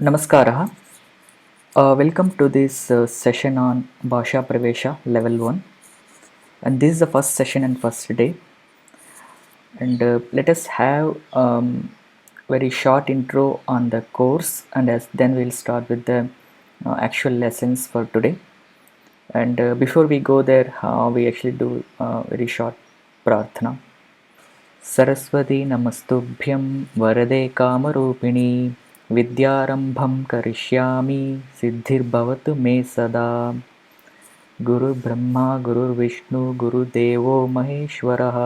Namaskara. Welcome to this session on Bhasha Pravesha Level 1. And this is the first session and first day. And let us have very short intro on the course, and then we'll start with the actual lessons for today. And before we go there, we actually do very short prarthana. Saraswati नमस्तुभ्यं वरदे कामरूपिणी विद्यारम्भं करिष्यामि सिद्धिर्भवतु मे सदा गुरुर्ब्रह्मा गुरुर्विष्णु गुरुदेवो महेश्वरः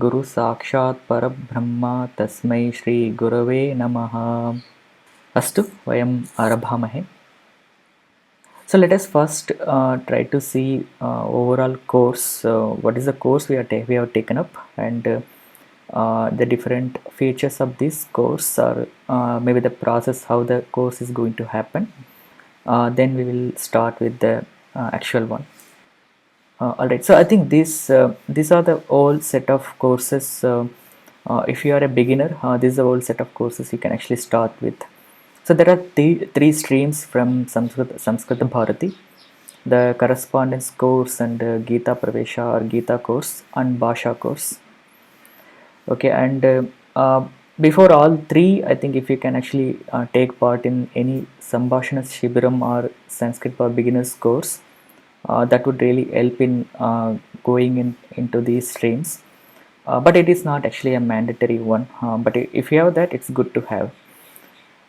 गुरुसाक्षात् परब्रह्म तस्मै श्रीगुरवे नमः अस्तु वयम् आरभामहे. So let us first try to see overall course, what is the course we have taken up, and the different features of this course, or maybe the process how the course is going to happen. Then we will start with the actual one. Alright, so I think these are the old set of courses. If you are a beginner, this is the old set of courses you can actually start with. So there are three streams from Samskrita Bharati: the correspondence course, and Gita Pravesha or Gita course, and Bhasha course. Okay, and before all three, I think if you can actually take part in any Sambhashana Shibiram or Sanskrit for beginners course, that would really help in going into these streams. But it is not actually a mandatory one. But if you have that, it's good to have.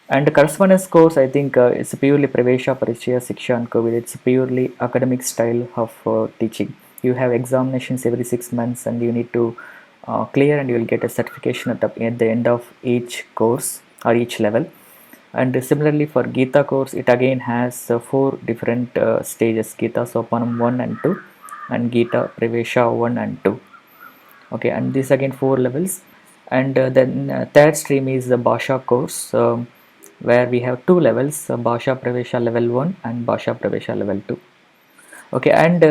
And the correspondence course, I think it's purely Pravesha, Parichaya, Siksha and COVID. It's purely academic style of teaching. You have examinations every 6 months, and you need to clear, and you will get a certification at the end of each course or each level. And similarly for Gita course, it again has 4 different stages: Gita Sopanam 1 and 2, and Gita Pravesha 1 and 2. Okay, and this again 4 levels. And then third stream is the Bhasha course, where we have 2 levels: Bhasha Pravesha level 1 and Bhasha Pravesha level 2. Okay, and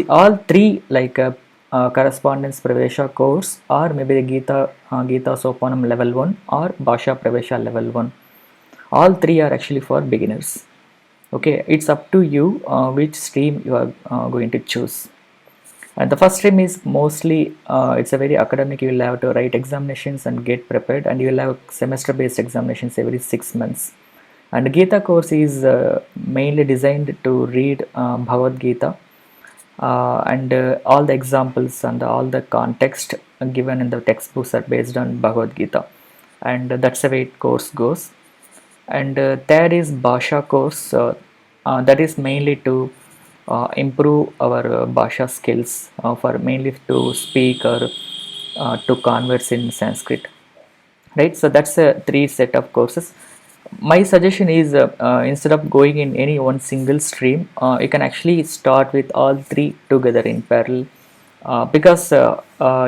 all three, like correspondence Pravesha course, or maybe the Gita Sopanam level 1 or Bhasha Pravesha level 1, all three are actually for beginners. Okay, it's up to you which stream you are going to choose. And the first stream is mostly it's a very academic. You will have to write examinations and get prepared, and you will have semester based examinations every 6 months. And the Gita course is mainly designed to read Bhagavad Gita, and all the examples and all the context given in the textbooks are based on Bhagavad Gita, and that's the way course goes. And third is Bhasha course, that is mainly to improve our Bhasha skills, for mainly to speak or to converse in Sanskrit, right? So that's a 3 set of courses. My suggestion is instead of going in any one single stream, you can actually start with all 3 together in parallel, because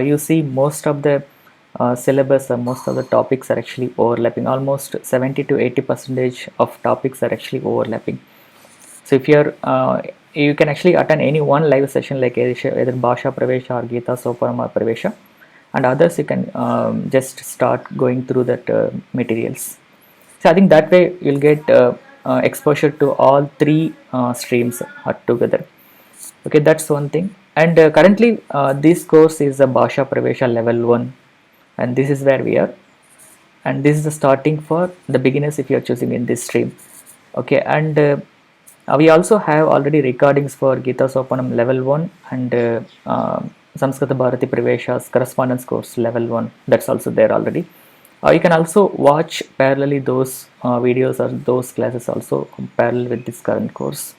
you see most of the syllabus or most of the topics are actually overlapping. Almost 70 to 80% of topics are actually overlapping. So if you're you can actually attend any one live session, like either Bhasha Pravesha or Gita Soparam or Pravesha, and others you can just start going through that materials. So I think that way you'll get exposure to all 3 streams together. Okay, that's one thing. And currently this course is a Bhasha Pravesha level 1, and this is where we are, and this is the starting for the beginners if you are choosing in this stream. Okay, and we also have already recordings for Gita Sopanam level 1 and Samskrita Bharati Pravesha's correspondence course level 1. That's also there already. You can also watch parallelly those videos or those classes also parallel with this current course.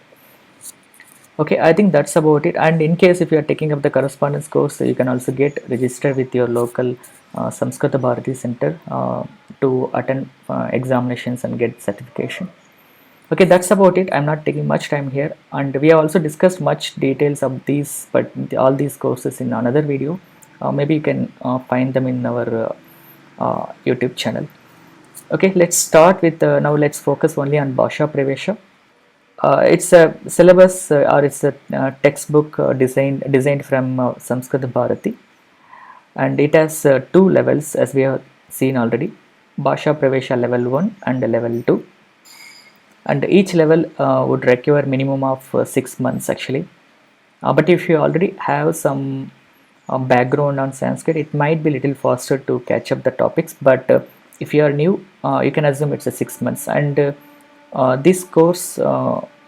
Okay, I think that's about it. And in case if you are taking up the correspondence course, you can also get registered with your local Samskrita Bharati center to attend examinations and get certification. Okay, that's about it. I'm not taking much time here, and we have also discussed much details of these, but all these courses in another video. Maybe you can find them in our YouTube channel. Okay, let's start with now let's focus only on Bhasha Pravesha. It's a syllabus or it's a textbook designed from Samskrita Bharati, and it has 2 levels as we have seen already: Bhasha Pravesha level 1 and level 2. and each level would require minimum of 6 months actually. But if you already have some background on Sanskrit, it might be little faster to catch up the topics. But if you are new, you can assume it's a 6 months. And this course,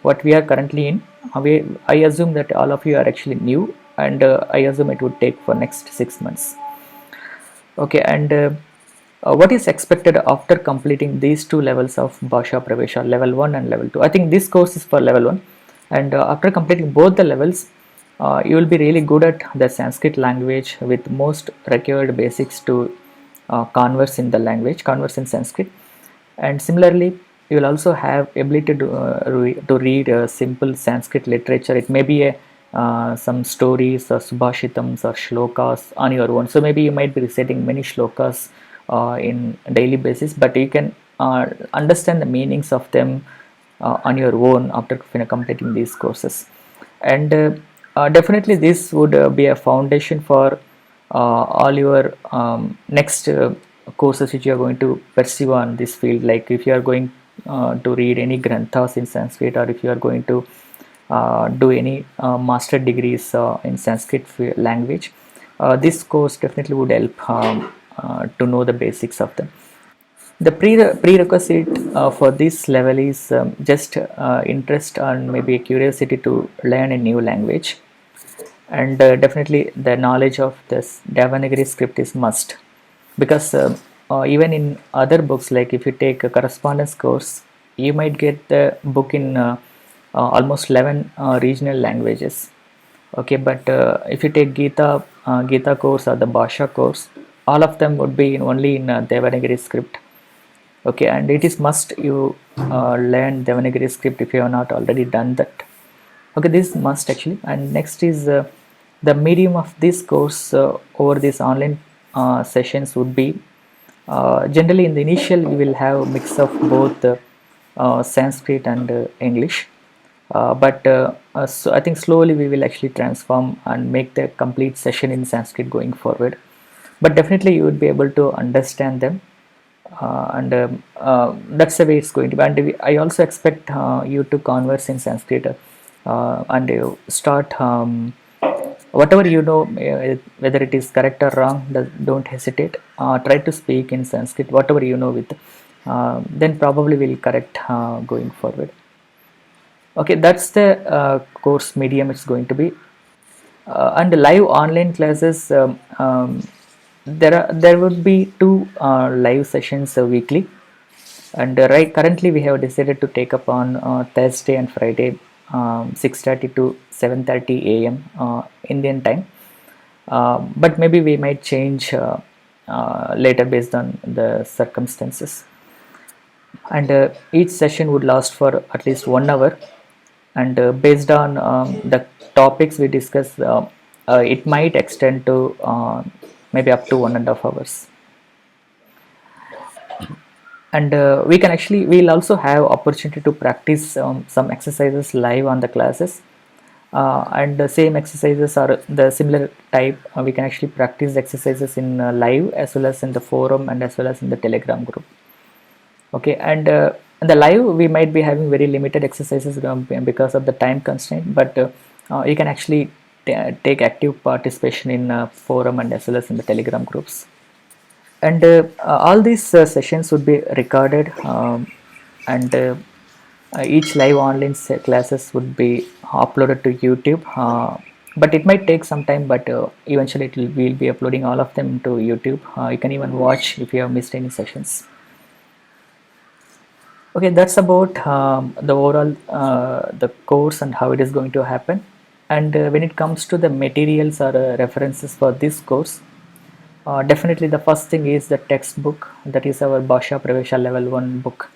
what we are currently in, I assume that all of you are actually new, and I assume it would take for next 6 months. Okay, and what is expected after completing these two levels of Bhasha Pravesha, level 1 and level 2? I think this course is for level 1, and after completing both the levels, you will be really good at the Sanskrit language with most required basics to converse in Sanskrit. And similarly, you will also have ability to read simple Sanskrit literature. It may be some stories or subhashitams or shlokas on your own. So maybe you might be reciting many shlokas in daily basis, but you can understand the meanings of them on your own after completing these courses. And definitely this would be a foundation for all your next courses which you are going to pursue on this field. Like if you are going to read any granthas in Sanskrit, or if you are going to do any master degrees in Sanskrit language, this course definitely would help to know the basics of them. The prerequisite for this level is just interest and maybe a curiosity to learn a new language, and definitely the knowledge of this Devanagari script is must, because even in other books, like if you take a correspondence course, you might get the book in almost 11 regional languages. Okay, but if you take Gita course or the Bhasha course, all of them would be only in Devanagari script. Okay, and it is must you learn Devanagari script if you have not already done that. Okay, this is must actually. And next is the medium of this course over these online sessions would be generally in the initial you will have a mix of both Sanskrit and English, but so I think slowly we will actually transform and make the complete session in Sanskrit going forward. But definitely you would be able to understand them, and that's the way it's going to be. And I also expect you to converse in Sanskrit, and start whatever you know, whether it is correct or wrong, don't hesitate. Try to speak in Sanskrit whatever you know with, then probably will correct going forward. Okay, that's the course medium it's going to be. And live online classes, there would be two live sessions weekly, and right currently we have decided to take up on Thursday and Friday, 6:30 to 7:30 a.m. Indian time, but maybe we might change later based on the circumstances. And each session would last for at least 1 hour, and based on the topics we discuss, it might extend to maybe up to 1.5 hours. And we'll also have opportunity to practice some exercises live on the classes, and the same exercises are the similar type. We can actually practice exercises in live as well as in the forum and as well as in the Telegram group. Okay, and in the live we might be having very limited exercises because of the time constraint, but you can actually take active participation in forum and as well as in the Telegram groups. And all these sessions would be recorded, and each live online classes would be uploaded to YouTube, but it might take some time, but eventually we'll be uploading all of them to YouTube. You can even watch if you have missed any sessions. Okay, that's about the overall the course and how it is going to happen. And when it comes to the materials or references for this course, definitely the first thing is the textbook, that is our Bhasha Pravesha level 1 book.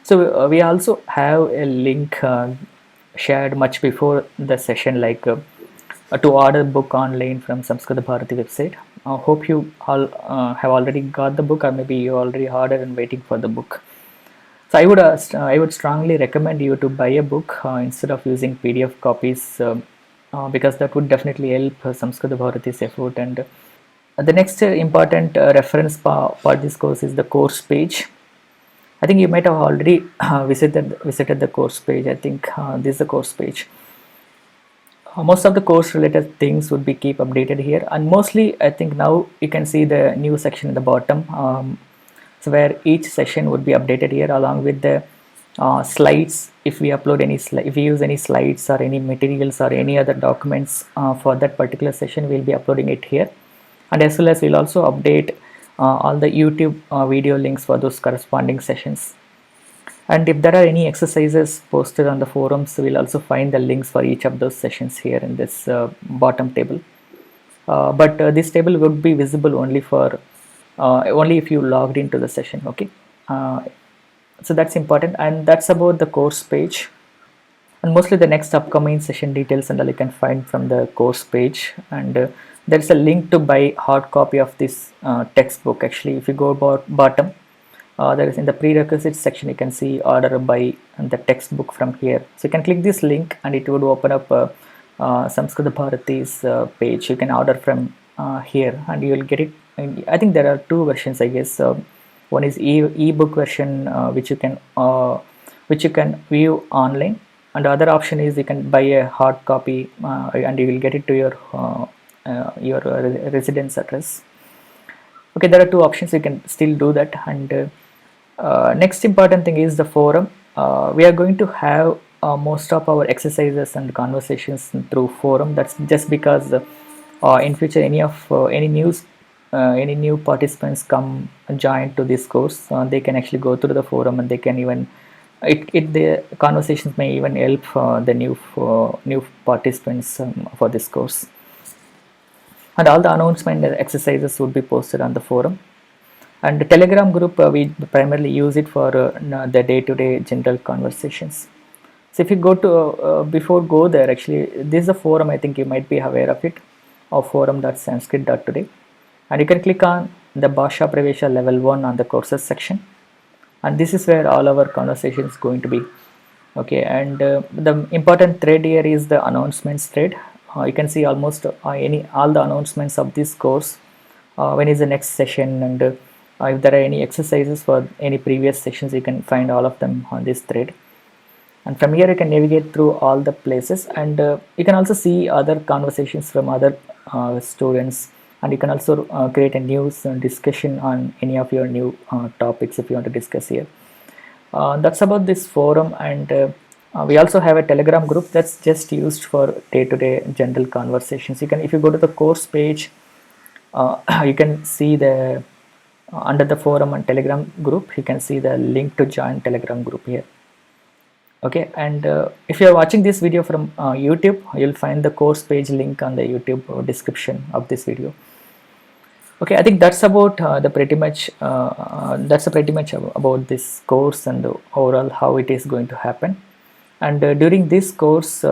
So we also have a link shared much before the session, like to order book online from Samskrita Bharati website. I hope you all have already got the book, or maybe you already ordered and waiting for the book. So I would strongly recommend you to buy a book instead of using PDF copies, because that would definitely help Samskrita Bharati's effort. And the next important reference for this course is the course page. I think you might have already visited the course page. I think this is the course page. Most of the course related things would be keep updated here, and mostly I think now you can see the new section at the bottom, so where each session would be updated here along with the slides. If we upload any if we use any slides or any materials or any other documents for that particular session, we'll be uploading it here. And as well as we'll also update all the YouTube video links for those corresponding sessions. And if there are any exercises posted on the forums, we'll also find the links for each of those sessions here in this bottom table. But this table would be visible only for only if you logged into the session. Okay, so that's important, and that's about the course page. And mostly the next upcoming session details and all you can find from the course page. And there's a link to buy hard copy of this textbook. Actually, if you go about bottom, there is in the prerequisites section, you can see order by and the textbook from here. So you can click this link and it would open up Samskrita Bharati's page. You can order from here and you will get it. I think there are two versions, I guess. One is ebook version, which you can view online, and the other option is you can buy a hard copy and you will get it to your residence address. Okay, there are two options. You can still do that. And next important thing is the forum. We are going to have most of our exercises and conversations through forum. That's just because in future any new participants come join to this course, they can actually go through the forum and they can even the conversations may even help the new participants for this course. And all the announcement exercises would be posted on the forum. And the Telegram group, we primarily use it for the day-to-day general conversations. So if you go to go there, actually this is a forum. I think you might be aware of it, of forum.sanskrit.today, and you can click on the Bhasha Pravesha level 1 on the courses section, and this is where all our conversation is going to be. Okay, and the important thread here is the announcements thread. You can see almost all the announcements of this course, when is the next session, and if there are any exercises for any previous sessions, you can find all of them on this thread. And from here you can navigate through all the places, and you can also see other conversations from other students, and you can also create a new discussion on any of your new topics if you want to discuss here. That's about this forum. And we also have a Telegram group that's just used for day-to-day general conversations. If you go to the course page, you can see the under the forum and Telegram group, you can see the link to join Telegram group here. Okay, and if you are watching this video from YouTube, you'll find the course page link on the YouTube description of this video. Okay, I think that's about pretty much about this course and overall how it is going to happen. And during this course,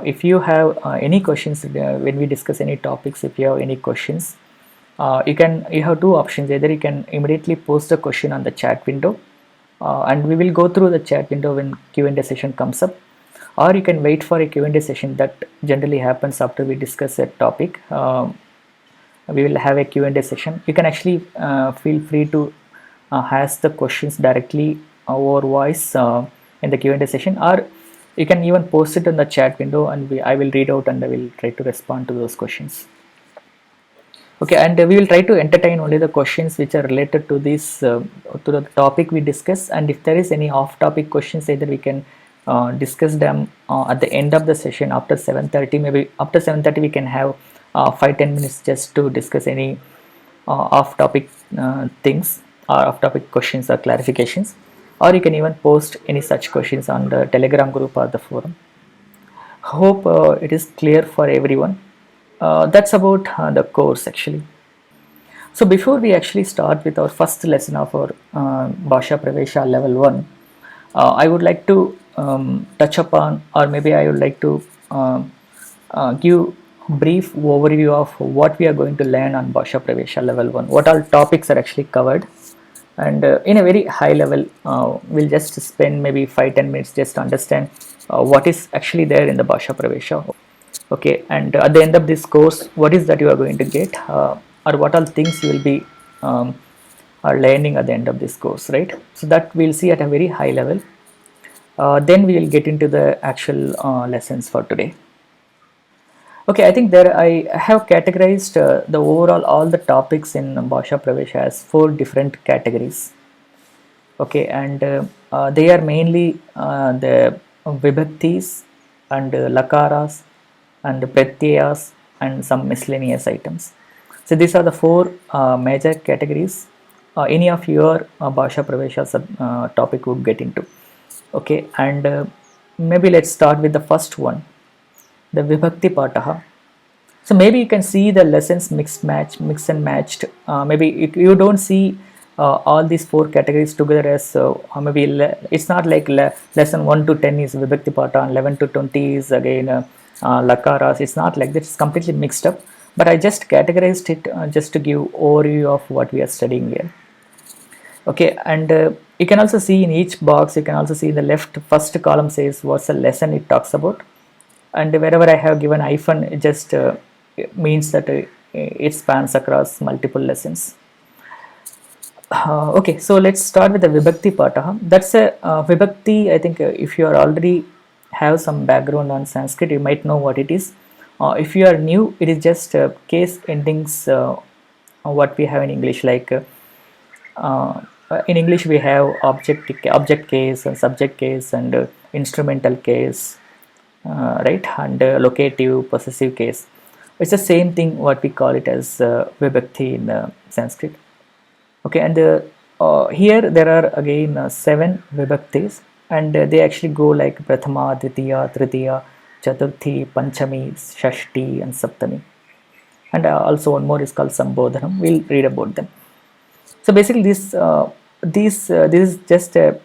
if you have any questions when we discuss any topics, if you have any questions, you have two options. Either you can immediately post a question on the chat window, and we will go through the chat window when Q&A session comes up, or you can wait for a Q&A session that generally happens after we discuss a topic. We will have a Q&A session. You can actually feel free to ask the questions directly over voice in the Q&A session, or you can even post it in the chat window, and I will read out and I will try to respond to those questions. Okay, and we will try to entertain only the questions which are related to this to the topic we discuss. And if there is any off-topic questions, either we can discuss them at the end of the session after 7:30. Maybe after 7:30 we can have 5-10 minutes just to discuss any off-topic things or off-topic questions or clarifications, or you can even post any such questions on the Telegram group or the forum. Hope it is clear for everyone. That's about the course actually. So before we actually start with our first lesson of our Bhasha Pravesha level 1, I would like to touch upon, or maybe I would like to give brief overview of what we are going to learn on Bhasha Pravesha level 1, what all topics are actually covered. And in a very high level, we'll just spend maybe 5-10 minutes just to understand what is actually there in the Bhasha Pravesha. Okay, and at the end of this course, what is that you are going to get, or what all things you will be learning at the end of this course, right? So that we'll see at a very high level. Then we will get into the actual lessons for today. Okay, I think there I have categorized the overall all the topics in Bhasha Pravesh as 4 different categories. Okay, and they are mainly the vibhaktis and lakaras and pratyayas and some miscellaneous items. So these are the 4 major categories any of your Bhasha Pravesha topic would get into. Okay, and maybe let's start with the first one, the Vibhakti Pataha. So maybe you can see the lessons mix and matched. Maybe you don't see all these 4 categories together as maybe it's not like lesson 1 to 10 is Vibhakti Pata and 11 to 20 is again Lakaras. It's not like that. It's completely mixed up. But I just categorized it just to give overview of what we are studying here. Okay, and you can also see in each box, you can also see the left first column says what's the lesson it talks about, and wherever I have given hyphen, it just means that it spans across multiple lessons. Okay, so let's start with the Vibhakti Pataha. That's a Vibhakti. I think if you are already have some background on Sanskrit, you might know what it is. If you are new, it is just case endings. What we have in English, like in English we have object case and subject case and instrumental case, right, and locative possessive case. It's the same thing what we call it as vibhakti in Sanskrit. Okay, and here there are again 7 vibhaktis, and they actually go like prathama, dvitiya, tritiya, chaturthi, panchami, shashti and saptami, and also one more is called sambodhanam. We'll read about them. So basically this is just a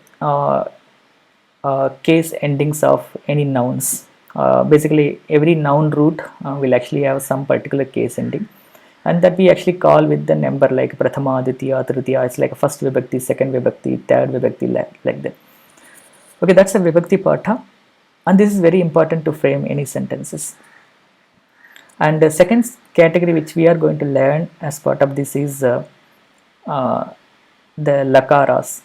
case endings of any nouns. Basically every noun root will actually have some particular case ending, and that we actually call with the number like prathama, ditiya, tritiya. It's like first vibhakti, second vibhakti, third vibhakti, like that. Okay, that's a vibhakti patha, and this is very important to frame any sentences. And the second category which we are going to learn as part of this is the lakaras.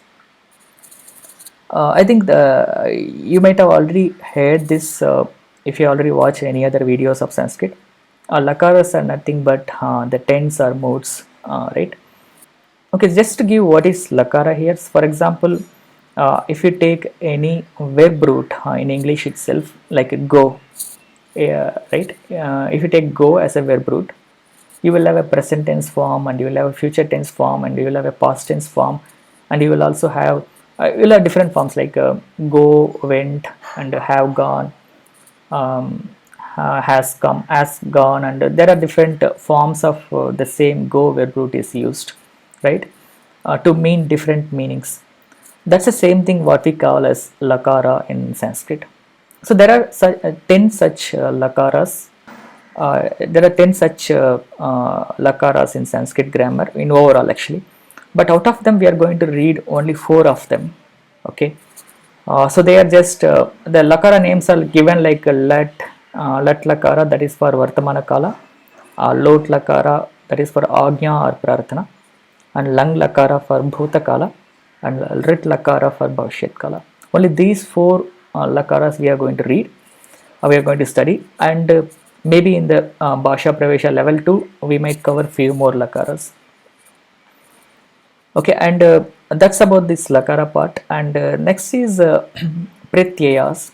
I think you might have already heard this if you already watched any other videos of Sanskrit. Lakaras are nothing but the tense or modes, right? Okay, just to give what is lakara here. For example, if you take any verb root in English itself, like go, right? If you take go as a verb root, you will have a present tense form, and you will have a future tense form, and you will have a past tense form, and you will also have you will have different forms like go, went, and have gone, has come, has gone, and there are different forms of the same go verb root is used, right, to mean different meanings. That's the same thing what we call as lakara in Sanskrit. So there are 10 such lakaras. There are 10 such lakaras in Sanskrit grammar in overall actually, but out of them we are going to read only 4 of them. Okay, so they are just the lakara names are given like lat lakara, that is for vartamana kala, lot lakara, that is for agnya or prarthana, and lang lakara for bhuta kala, and rit lakara for bhavishyat kala. Only these 4 lakaras we are going to read, we are going to study, and maybe in the Bhasha Pravesha level 2 we might cover few more lakaras. Okay, and that's about this lakara part. And next is pratyayas.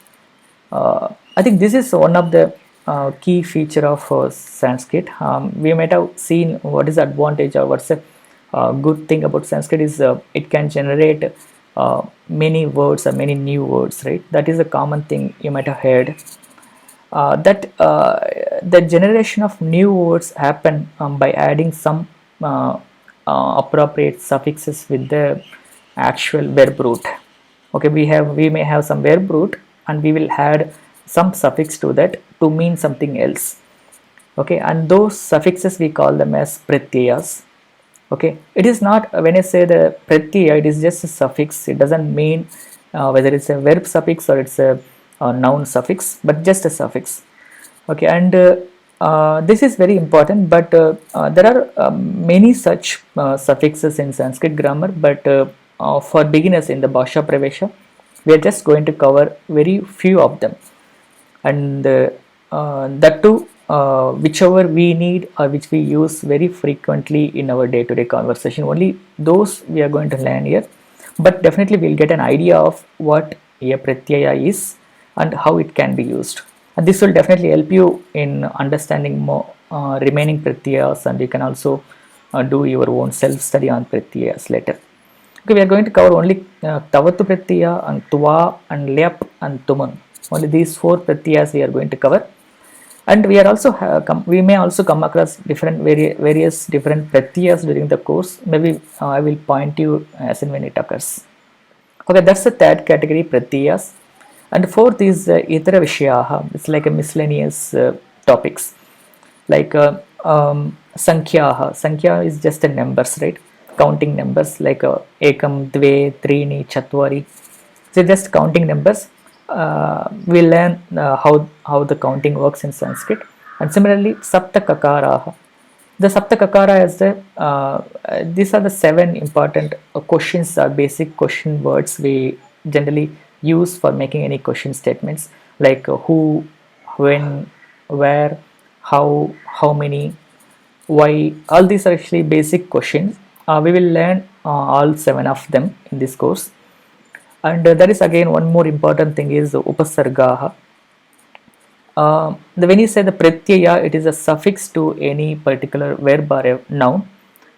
I think this is one of the key feature of Sanskrit. We might have seen what is the advantage or what's the good thing about Sanskrit is it can generate many words or many new words, right? That is a common thing you might have heard. That the generation of new words happen by adding some appropriate suffixes with the actual verb root. Okay, we may have some verb root, and we will add some suffix to that to mean something else. Okay, and those suffixes we call them as pratyayas. Okay, it is not, when I say the pratyaya, it is just a suffix. It doesn't mean whether it's a verb suffix or it's a noun suffix, but just a suffix. Okay, and This is very important, but there are many such suffixes in Sanskrit grammar, but for beginners in the Bhasha Pravesha, we are just going to cover very few of them, and that too, whichever we need or which we use very frequently in our day-to-day conversation, only those we are going to learn here, but definitely we'll get an idea of what a pratyaya is and how it can be used, and this will definitely help you in understanding more remaining pratyayas, and you can also do your own self study on pratyayas later. Okay, we are going to cover only tavatu pratyaya and tuva and lyap and tuman. Only these four pratyayas we are going to cover, and we are also we may also come across different various different pratyayas during the course. Maybe I will point you as and when it occurs. Okay, that's the third category, pratyayas. And fourth is itara vishayaha. It's like a miscellaneous topics, like sankhyaha. Sankhya is just a numbers, right? Counting numbers, like ekam, dve, trini, chatvari. So just counting numbers. We learn how the counting works in Sanskrit, and similarly sapta kakaraha. The sapta kakara is the these are the seven important questions or basic question words we generally use for making any question statements, like who, when, where, how many, why. All these are actually basic questions. We will learn all seven of them in this course, and there is again one more important thing is upasargaha. When you say the pratyaya, it is a suffix to any particular verb or a noun,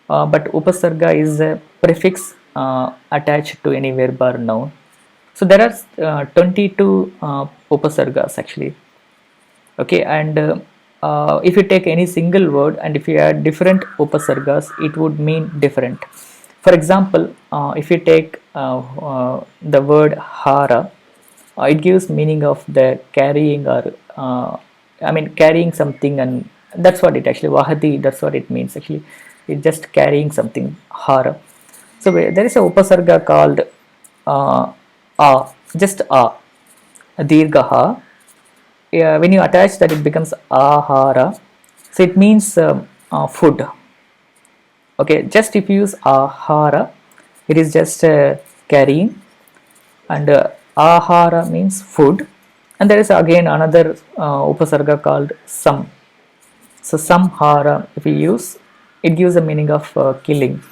but upasarga is a prefix attached to any verb or noun. So there are 22 upasargas actually. Okay, and if you take any single word and if you add different upasargas, it would mean different. For example, if you take the word hara, it gives meaning of the carrying, or carrying something, and that's what it actually vahati, that's what it means actually. It's just carrying something, hara. So there is a upasarga called just dirgha. When you attach that, it becomes ahara, so it means food. Okay, just if you use ahara, it is just carrying, and ahara means food, and there is again another upasarga called sam. So samhara, if you use, it gives a meaning of killing.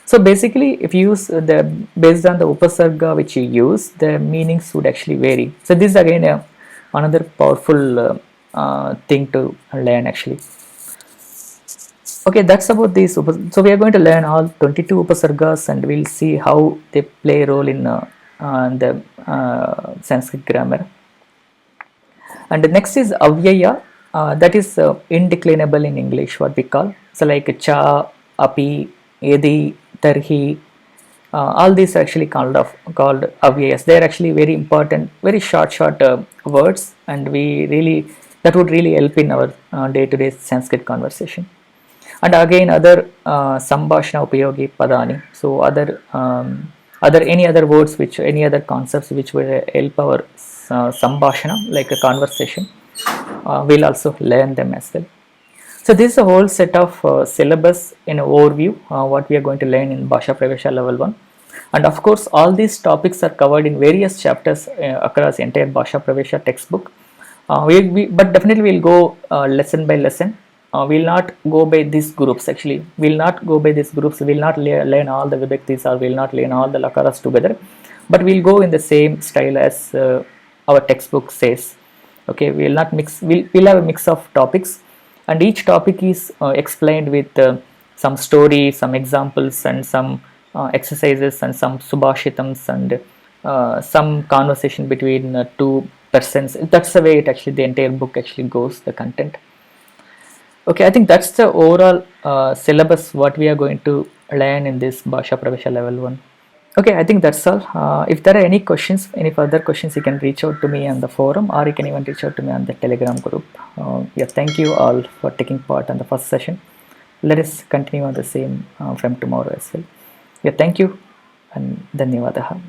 So basically, if you use the based on the upasarga which you use, the meanings would actually vary. So this is again another powerful thing to learn actually. Okay, that's about this. So we are going to learn all 22 upasargas, and we'll see how they play a role in the Sanskrit grammar. And the next is avyaya, that is indeclinable in English, what we call. So like cha, api, edi, tarhi, all these are actually called avyayas. They are actually very important, very short words, and that would really help in our day-to-day Sanskrit conversation. And again other sambhashana upayogi padani. So other any other words, which any other concepts which will help our sambhashana, like a conversation, we'll also learn them as well. So this is a whole set of syllabus in overview, what we are going to learn in Bhasha Pravesha level 1. And of course all these topics are covered in various chapters across entire Bhasha Pravesha textbook. But definitely we'll go lesson by lesson. We'll not go by these groups actually. We'll not go by these groups. We'll not learn all the vibhaktis, or we'll not learn all the lakaras together. But we'll go in the same style as our textbook says. Okay, we'll not mix. We'll have a mix of topics, and each topic is explained with some story, some examples, and some exercises, and some subhashitams, and some conversation between two persons. That's the way the entire book actually goes, the content. Okay, I think that's the overall syllabus what we are going to learn in this Bhasha Pravesha level 1. Okay, I think that's all. If there are any questions, any further questions, you can reach out to me on the forum, or you can even reach out to me on the Telegram group. Yeah, thank you all for taking part on the first session. Let us continue on the same from tomorrow as well. Yeah, thank you, and dhanyavadaha.